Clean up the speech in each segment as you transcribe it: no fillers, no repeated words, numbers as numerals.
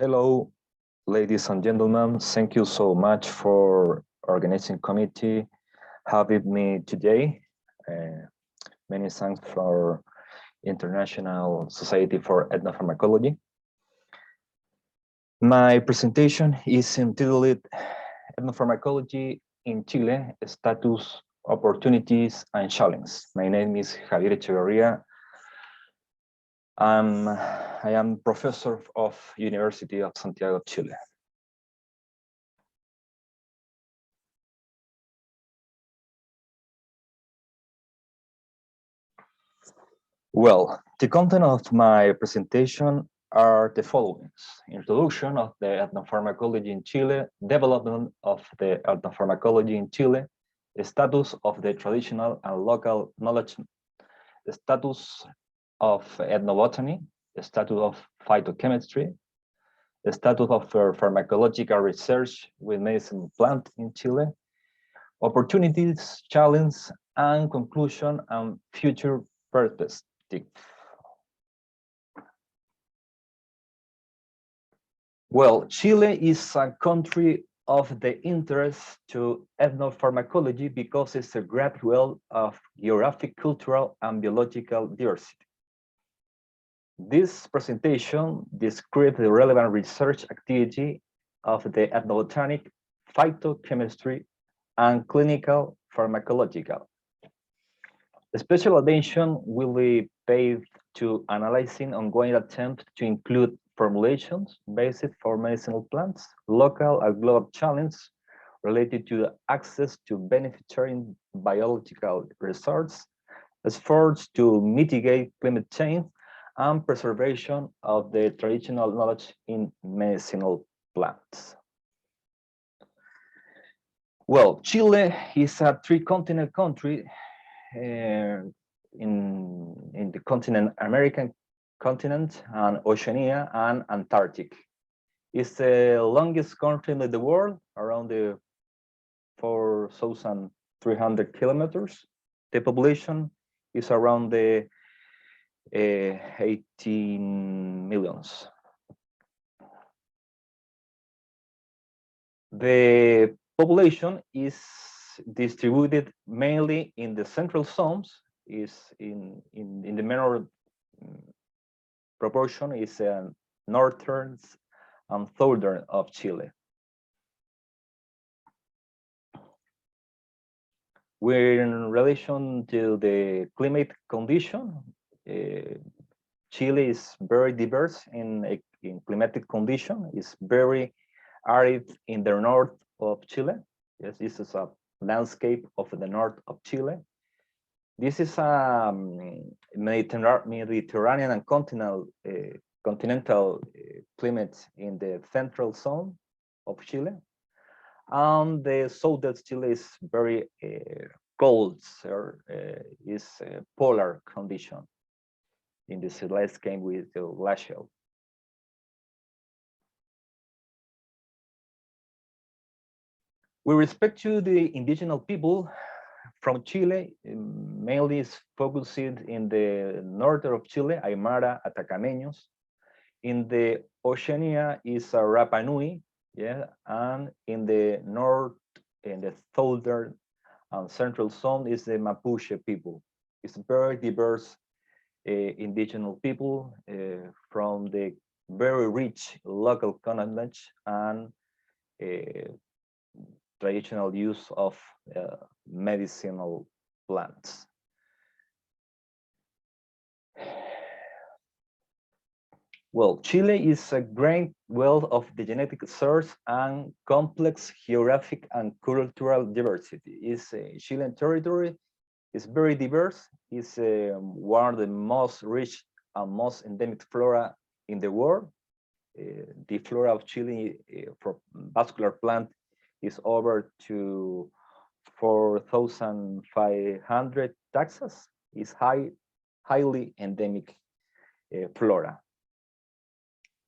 Hello, ladies and gentlemen. Thank you so much for organizing committee having me today. Many thanks for International Society for Ethnopharmacology. My presentation is entitled Ethnopharmacology in Chile, Status, Opportunities, and Challenges. My name is Javier Echeverria. I am professor of University of Santiago, Chile. Well, the content of my presentation are the following: introduction of the ethnopharmacology in Chile, development of the ethnopharmacology in Chile, the status of the traditional and local knowledge, the status of ethnobotany, the status of phytochemistry, the status of pharmacological research with medicinal plants in Chile, opportunities, challenges, and conclusion and future perspectives. Well, Chile is a country of the interest to ethnopharmacology because it's a great well of geographic, cultural, and biological diversity. This presentation describes the relevant research activity of the ethnobotanic, phytochemistry, and clinical pharmacological. Special attention will be paid to analyzing ongoing attempts to include formulations based for medicinal plants, local and global challenges related to the access to benefit-sharing biological resources, efforts to mitigate climate change, and preservation of the traditional knowledge in medicinal plants. Well, Chile is a three-continent country in the continent, American continent, and Oceania and Antarctic. It's the longest country in the world, around the 4,300 kilometers. The population is around the 18 millions. The population is distributed mainly in the central zones, is in the menor proportion is northern and southern of Chile. We're in relation to the climate condition. Chile is very diverse in climatic condition. It's very arid in the north of Chile. Yes, this is a landscape of the north of Chile. This is a Mediterranean and continental climate in the central zone of Chile. And the southern Chile is very cold, or is a polar condition in this landscape with the glacial. With respect to the indigenous people from Chile, mainly is focused in the north of Chile, Aymara, Atacameños. In the Oceania is Rapa Nui, yeah, and in the north, in the southern and central zone is the Mapuche people. It's very diverse indigenous people from the very rich local knowledge and traditional use of medicinal plants. Well, Chile is a great wealth of the genetic source and complex geographic and cultural diversity. It's a Chilean territory. It's very diverse. It's one of the most rich and most endemic flora in the world. The flora of Chile for vascular plant is over to 4,500 taxas. Is highly endemic flora.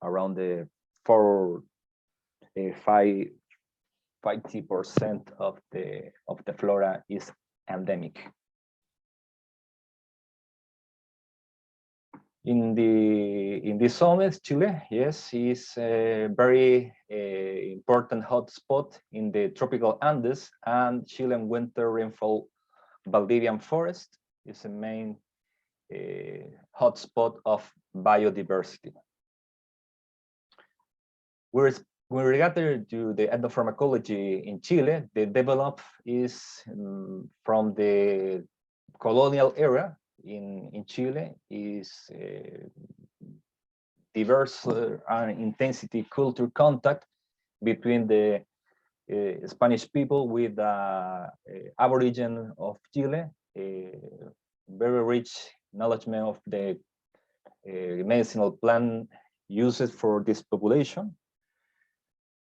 Around the 50% of the flora is endemic. In the zones, Chile, yes, is a very important hotspot in the tropical Andes, and Chilean winter rainfall Valdivian forest is a main hotspot of biodiversity. With regard to the ethnopharmacology in Chile, the develop is from the colonial era in Chile is diverse intensity culture contact between the Spanish people with the Aborigine of Chile, very rich knowledge of the medicinal plant used for this population.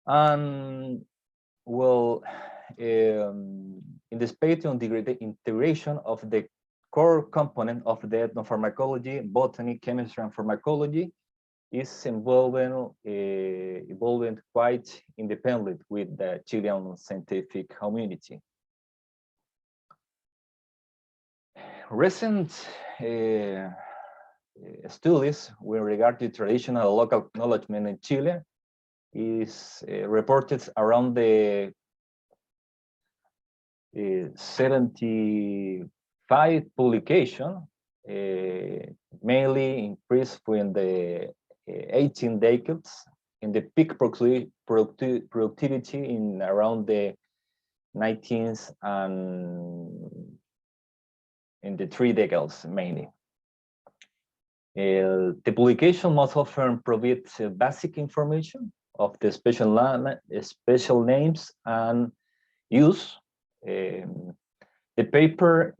And well, in the space on the integration of the core component of the ethnopharmacology, botany, chemistry, and pharmacology is evolving quite independent with the Chilean scientific community. Recent studies with regard to traditional local knowledge in Chile is reported around the 75 publication, mainly increased in the 18 decades, in the peak productivity in around the 19th and in the 3 decades mainly. The publication most often provides basic information of the special names and use. The paper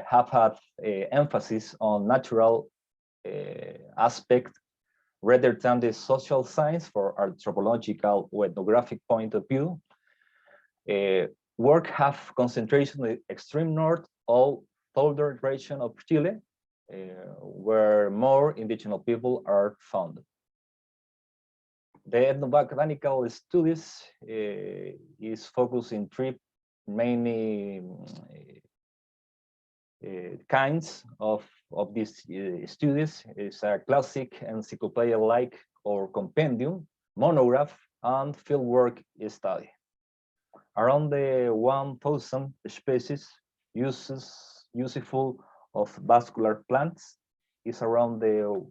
have had emphasis on natural aspect rather than the social science for anthropological or ethnographic point of view. Work have concentration in the extreme north or southern region of Chile, where more indigenous people are found. The ethnobotanical studies is focused in 3 main kinds of these studies. It's a classic encyclopedia-like or compendium, monograph, and fieldwork study. Around the 1,000 species useful of vascular plants is around the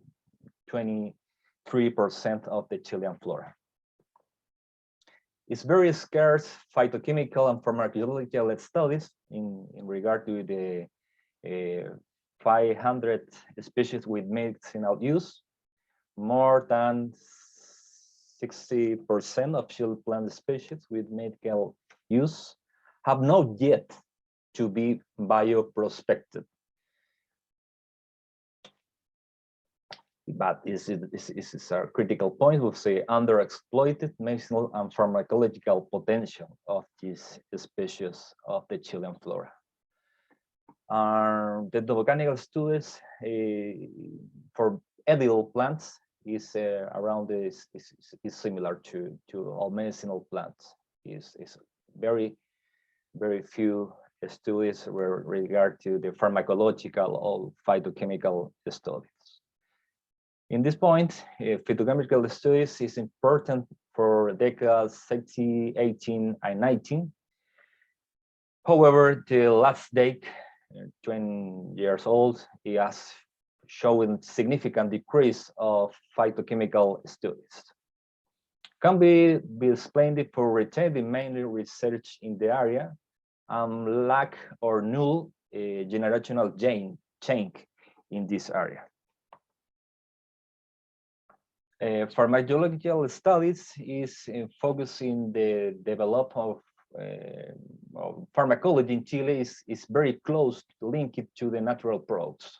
23% of the Chilean flora. It's very scarce phytochemical and pharmacological studies in regard to the 500 species with medicinal use. More than 60% of Chile plant species with medical use have not yet to be bioprospected. But this is a critical point. We'll say underexploited medicinal and pharmacological potential of these species of the Chilean flora. The botanical studies for edible plants is around is similar to all medicinal plants. Is very few studies with regard to the pharmacological or phytochemical studies. In this point, phytochemical studies is important for decades 60, 18, and 19. However, the last decade, 20 years old, it has shown significant decrease of phytochemical studies. Can be explained for retaining mainly research in the area and lack or null generational change in this area. Pharmacological studies is focusing the development of pharmacology in Chile is very close linked to the natural products.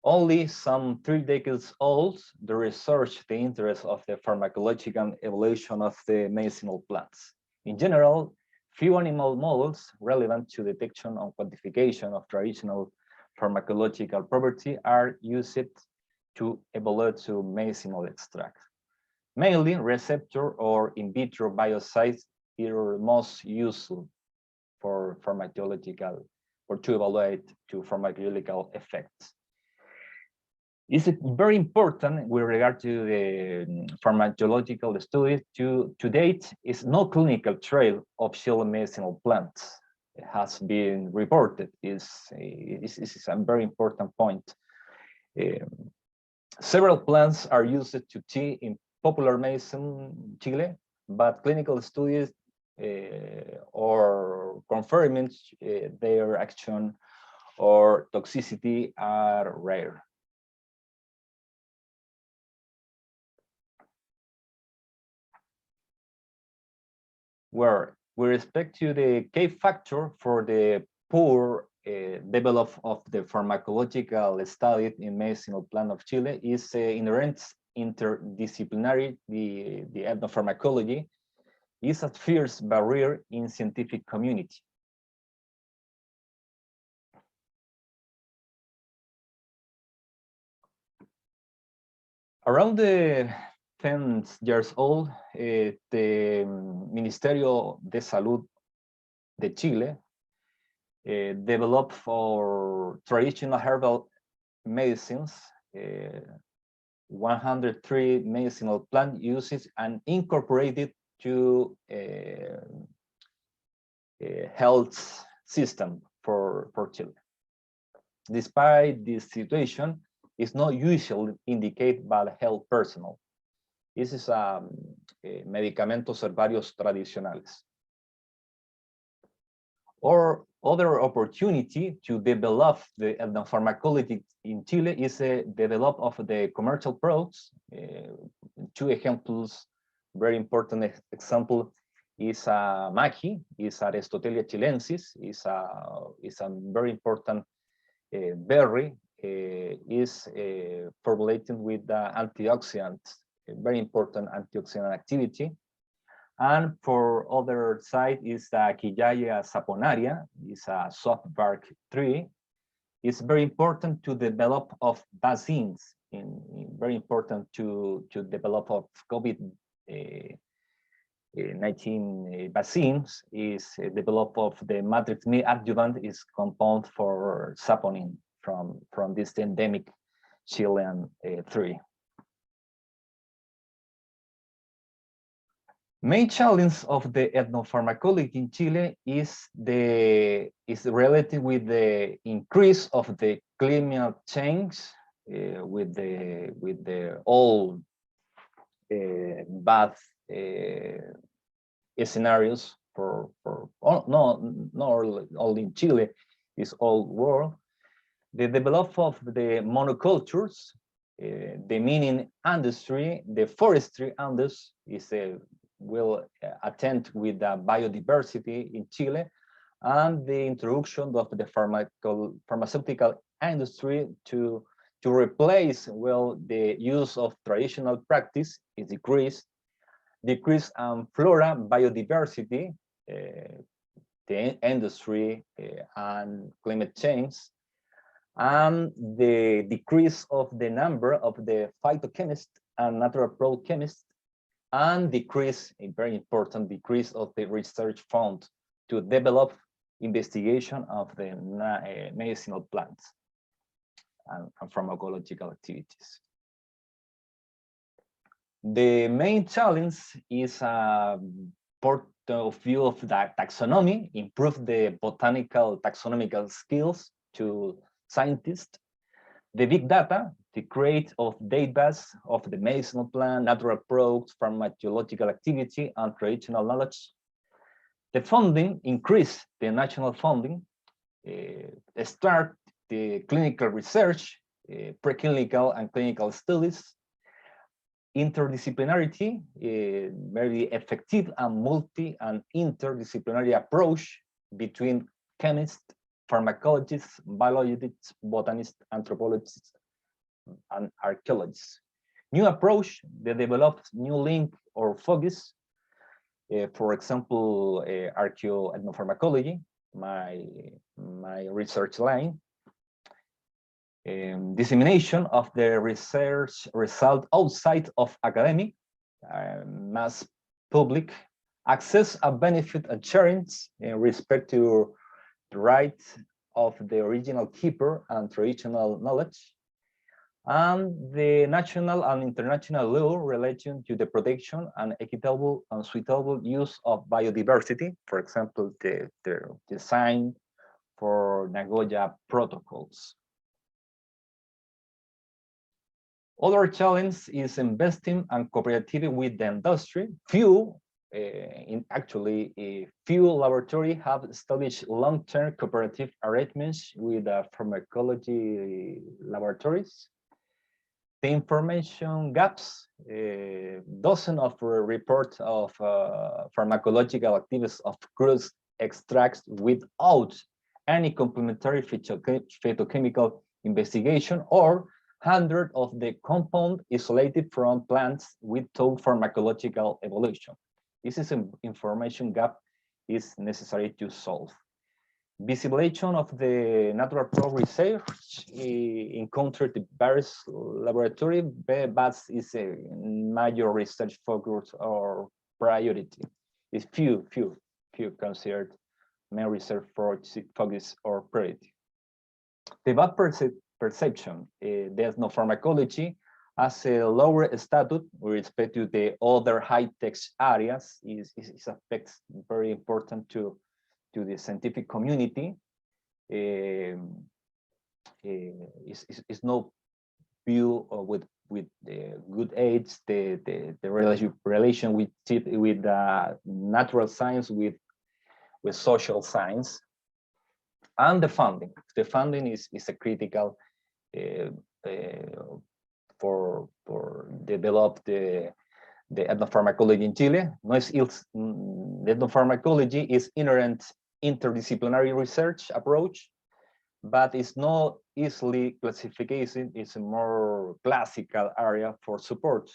Only some 3 decades old, the research, the interest of the pharmacological evolution of the medicinal plants. In general, few animal models relevant to detection and quantification of traditional pharmacological property are used to evaluate to medicinal extract. Mainly receptor or in vitro biocides are most useful for pharmacological or to evaluate to pharmacological effects. It's very important with regard to the pharmacological studies. To date, is no clinical trial of Chile medicinal plants. It has been reported. Is a very important point. Several plants are used to tea in popular medicine in Chile, but clinical studies or confirming their action or toxicity are rare. Where with respect to the key factor for the poor development of the pharmacological study in medicinal plant of Chile is inherent interdisciplinary. The ethnopharmacology is a fierce barrier in scientific community. Around the 10 years old, the Ministerio de Salud de Chile developed for traditional herbal medicines 103 medicinal plant uses and incorporated to a health system for Chile. Despite this situation, it's not usually indicated by the health personnel. This is medicamentos herbarios tradicionales. Or other opportunity to develop the ethnopharmacology in Chile is the development of the commercial products. Two examples, very important example is Maqui, is Aristotelia chilensis, is a very important berry, is formulated with antioxidants, very important antioxidant activity. And for other side is the Quillaya saponaria, is a soft bark tree. It's very important to develop of vaccines, very important to develop of COVID-19 vaccines, is develop of the matrix me adjuvant is compound for saponin from this endemic Chilean tree. Main challenge of the ethnopharmacology in Chile is related with the increase of the climate change, with the all bad scenarios for not only in Chile, it's all world. The development of the monocultures, the mining industry, the forestry industry is will attend with the biodiversity in Chile, and the introduction of the pharmaceutical industry to replace the use of traditional practice is decrease flora biodiversity, the industry and climate change, and the decrease of the number of the phytochemists and natural product chemists, and decrease, a very important decrease of the research fund to develop investigation of the medicinal plants and pharmacological activities. The main challenge is a point of view of the taxonomy, improve the botanical taxonomical skills to scientists, the big data, the create of database of the medicinal plant, natural products, pharmacological activity, and traditional knowledge. The funding, increase the national funding, start the clinical research, preclinical and clinical studies, interdisciplinarity, very effective and multi and interdisciplinary approach between chemists, pharmacologists, biologists, botanists, anthropologists, and archaeologists. New approach, they developed new link or focus. For example, archaeoethnopharmacology, my research line. Dissemination of the research result outside of academic, mass public, access and benefit and sharing in respect to the right of the original keeper and traditional knowledge, and the national and international law relating to the protection and equitable and suitable use of biodiversity, for example, the design for Nagoya protocols. Other challenge is investing and cooperating with the industry. Few laboratories have established long-term cooperative arrangements with pharmacology laboratories. The information gaps, dozens of reports of pharmacological activities of crude extracts without any complementary phytochemical investigation, or hundreds of the compound isolated from plants without pharmacological evaluation. This is an information gap is necessary to solve. Visibilization of the natural product research encountered the various laboratory, but is a major research focus or priority. Is few considered main research focus or priority. The bad perception, the ethnopharmacology as a lower status with respect to the other high-tech areas is affects very important to the scientific community. Is no view with the good aids, the relation with natural science with social science, and the funding. The funding is a critical for develop the ethnopharmacology in Chile. The ethnopharmacology is inherent interdisciplinary research approach, but it's not easily classification. It's a more classical area for support.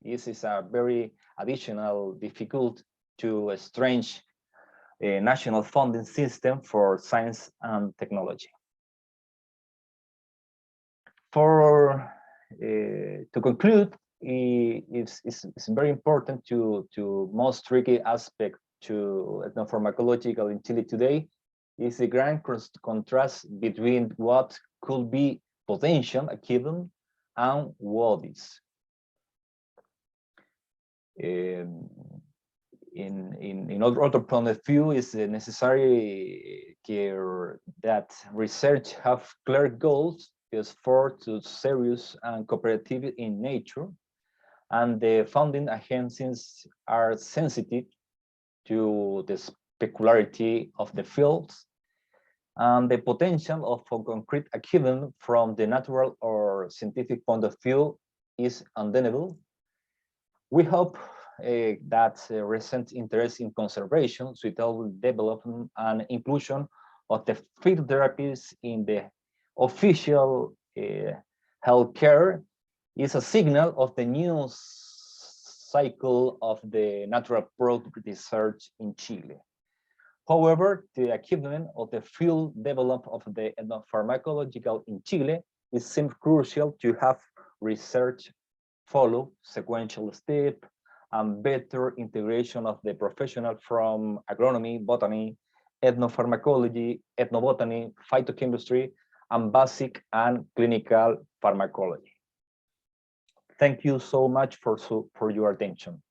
This is a very additional difficult to strange national funding system for science and technology. To conclude, it's very important to most tricky aspect to ethnopharmacological in Chile today is the grand contrast between what could be potential given and what is. In other point of view, is necessary that research have clear goals, is for to serious and cooperative in nature, and the funding agencies are sensitive to the peculiarity of the fields, and the potential of a concrete achievement from the natural or scientific point of view is undeniable. We hope that recent interest in conservation, suitable development, and inclusion of the field therapies in the official healthcare is a signal of the new cycle of the natural product research in Chile. However, the achievement of the field development of the ethnopharmacological in Chile, it seems crucial to have research follow sequential step and better integration of the professional from agronomy, botany, ethnopharmacology, ethnobotany, phytochemistry, and basic and clinical pharmacology. Thank you so much for your attention.